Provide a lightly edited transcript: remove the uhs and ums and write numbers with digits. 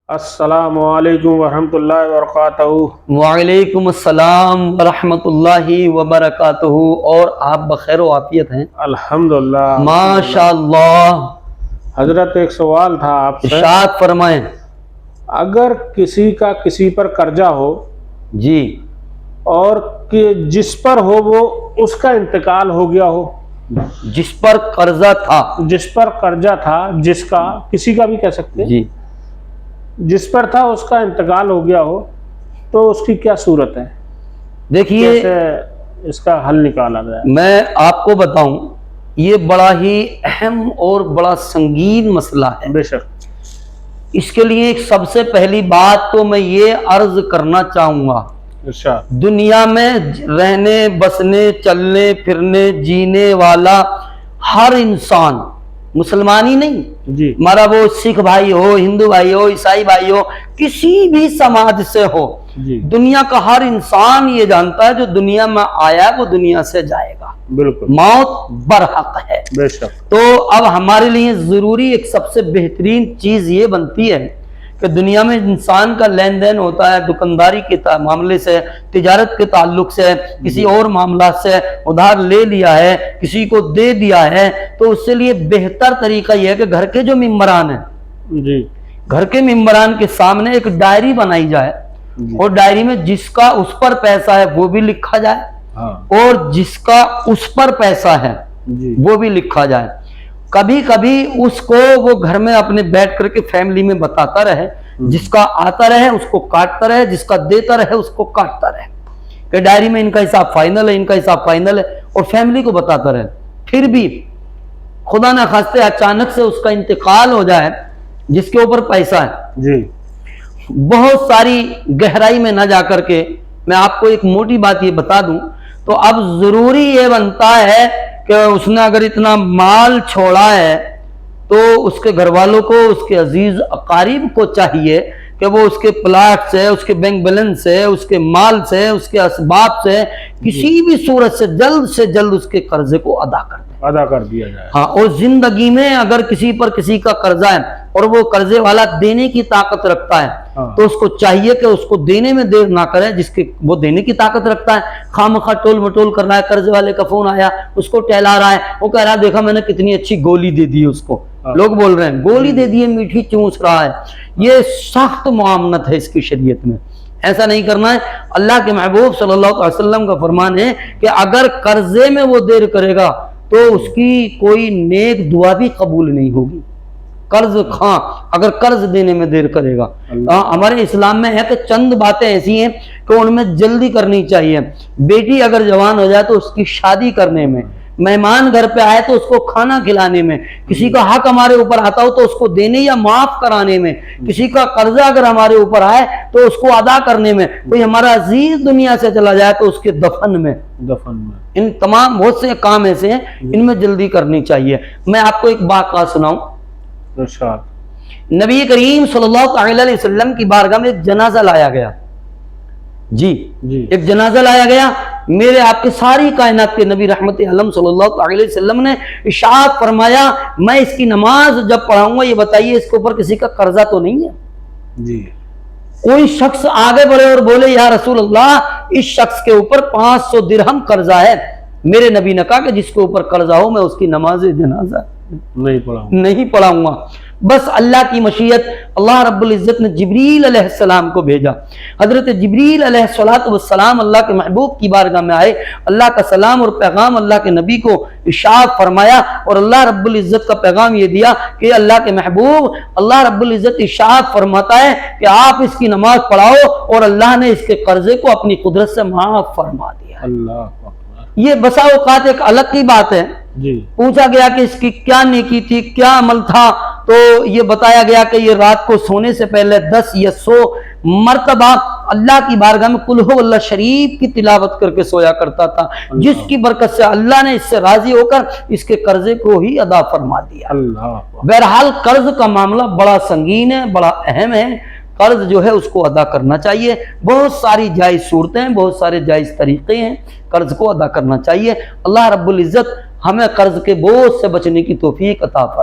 السلام علیکم ورحمۃ اللہ وبرکاتہ۔ وعلیکم السلام ورحمۃ اللہ وبرکاتہ۔ اور آپ بخیر و عافیت ہیں؟ الحمدللہ ماشاء اللہ۔ حضرت ایک سوال تھا آپ سے، ارشاد فرمائیں۔ اگر کسی کا کسی پر قرضہ ہو جی اور کہ جس پر ہو وہ اس کا انتقال ہو گیا ہو، جس پر قرضہ تھا، جس پر قرضہ تھا، جس کا کسی کا بھی کہہ سکتے ہیں، جی جس پر تھا اس کا انتقال ہو گیا ہو تو اس کی کیا صورت ہے؟ دیکھیے کیسے اس کا حل نکالا جائے؟ میں آپ کو بتاؤں، یہ بڑا ہی اہم اور بڑا سنگین مسئلہ ہے۔ بے شک۔ اس کے لیے ایک سب سے پہلی بات تو میں یہ عرض کرنا چاہوں گا، ارشاد۔ دنیا میں رہنے بسنے چلنے پھرنے جینے والا ہر انسان، مسلمان ہی نہیں، جی ہمارا وہ سکھ بھائی ہو، ہندو بھائی ہو، عیسائی بھائی ہو، کسی بھی سماج سے ہو، جی دنیا کا ہر انسان یہ جانتا ہے جو دنیا میں آیا وہ دنیا سے جائے گا، بالکل موت برحق ہے۔ بے شک۔ تو اب ہمارے لیے ضروری ایک سب سے بہترین چیز یہ بنتی ہے کہ دنیا میں انسان کا لین دین ہوتا ہے، دکانداری کے معاملے سے، تجارت کے تعلق سے، کسی اور معاملات سے ادھار لے لیا ہے، کسی کو دے دیا ہے، تو اس سے لیے بہتر طریقہ یہ ہے کہ گھر کے جو ممبران ہیں، جی گھر کے ممبران کے سامنے ایک ڈائری بنائی جائے، اور ڈائری میں جس کا اس پر پیسہ ہے وہ بھی لکھا جائے، ہاں اور جس کا اس پر پیسہ ہے جی وہ بھی لکھا جائے۔ کبھی کبھی اس کو وہ گھر میں اپنے بیٹھ کر کے فیملی میں بتاتا رہے، جس کا آتا رہے اس کو کاٹتا رہے، جس کا دیتا رہے اس کو کاٹتا رہے، کہ ڈائری میں ان کا حساب فائنل ہے، ان کا حساب فائنل ہے، اور فیملی کو بتاتا رہے۔ پھر بھی خدا نہ خواستہ اچانک سے اس کا انتقال ہو جائے، جس کے اوپر پیسہ ہے، جی بہت ساری گہرائی میں نہ جا کر کے میں آپ کو ایک موٹی بات یہ بتا دوں، تو اب ضروری یہ بنتا ہے کہ اس نے اگر اتنا مال چھوڑا ہے تو اس کے گھر والوں کو، اس کے عزیز اقارب کو چاہیے کہ وہ اس کے پلاٹ سے، اس کے بینک بیلنس سے، اس کے مال سے، اس کے اسباب سے کسی بھی صورت سے جلد اس کے قرضے کو ادا کر دیں، ادا کر دیا جائے۔ ہاں۔ اور زندگی میں اگر کسی پر کسی کا قرضہ ہے اور وہ قرضے والا دینے کی طاقت رکھتا ہے تو اس کو چاہیے کہ اس کو دینے میں دیر نہ کرے، جس کے وہ دینے کی طاقت رکھتا ہے۔ خواہ ٹول مٹول کر رہا ہے، قرضے والے کا فون آیا، اس کو ٹہلا رہا ہے، وہ کہہ رہا ہے دیکھا میں نے کتنی اچھی گولی دے دی اس کو، لوگ بول رہے ہیں گولی دے دی ہے، میٹھی چونس رہا ہے، یہ سخت معاملت ہے اس کی شریعت میں، ایسا نہیں کرنا ہے۔ اللہ کے محبوب صلی اللہ علیہ وسلم کا فرمان ہے کہ اگر قرضے میں وہ دیر کرے گا تو اس کی کوئی نیک دعا بھی قبول نہیں ہوگی۔ قرض خواہ اگر قرض دینے میں دیر کرے گا، ہمارے اسلام میں ہے کہ چند باتیں ایسی ہیں کہ ان میں جلدی کرنی چاہیے۔ بیٹی اگر جوان ہو جائے تو اس کی شادی کرنے میں، مہمان گھر پہ آئے تو اس کو کھانا کھلانے میں، کسی کا حق ہمارے اوپر آتا ہو تو اس کو دینے یا معاف کرانے میں، کسی کا قرضہ اگر ہمارے اوپر آئے تو اس کو ادا کرنے میں، کوئی ہمارا عزیز دنیا سے چلا جائے تو اس کے دفن میں، ان تمام بہت سے کام ایسے ہیں، ان میں جلدی کرنی چاہیے۔ میں آپ کو ایک بات سناؤں، نبی کریم صلی اللہ علیہ وسلم کی بارگاہ میں ایک جنازہ لایا گیا، جی ایک جنازہ لایا گیا، میرے آپ کے ساری کائنات کے نبی رحمت عالم صلی اللہ علیہ وسلم نے ارشاد فرمایا میں اس کی نماز جب پڑھاؤں گا یہ بتائیے اس کے اوپر کسی کا قرضہ تو نہیں ہے؟ جی کوئی شخص آگے بڑھے اور بولے یا رسول اللہ اس شخص کے اوپر 500 درہم قرضہ ہے، میرے نبی نے کہا کہ جس کے اوپر قرضہ ہو میں اس کی نماز جنازہ نہیں پڑھاؤں گا۔ بس اللہ کی مشیت، اللہ رب العزت نے جبریل علیہ السلام کو بھیجا، حضرت جبریل علیہ السلام اللہ کے محبوب کی بارگاہ میں آئے، اللہ کا سلام اور پیغام اللہ کے نبی کو ارشاد فرمایا، اور اللہ رب العزت کا پیغام یہ دیا کہ اللہ کے محبوب اللہ رب العزت ارشاد فرماتا ہے کہ آپ اس کی نماز پڑھاؤ، اور اللہ نے اس کے قرضے کو اپنی قدرت سے معاف فرما دیا۔ اللہ یہ بسا اوقات ایک الگ کی بات ہے، پوچھا گیا کہ اس کی کیا نیکی تھی، کیا عمل تھا، تو یہ بتایا گیا کہ یہ رات کو سونے سے پہلے 10 یا 100 مرتبہ اللہ کی بارگاہ میں قل ہو اللہ شریف کی تلاوت کر کے سویا کرتا تھا، جس کی برکت سے اللہ نے اس سے راضی ہو کر اس کے قرضے کو ہی ادا فرما دیا۔ بہرحال قرض کا معاملہ بڑا سنگین ہے، بڑا اہم ہے، قرض جو ہے اس کو ادا کرنا چاہیے، بہت ساری جائز صورتیں ہیں، بہت سارے جائز طریقے ہیں، قرض کو ادا کرنا چاہیے۔ اللہ رب العزت ہمیں قرض کے بوجھ سے بچنے کی توفیق عطا فرمائے۔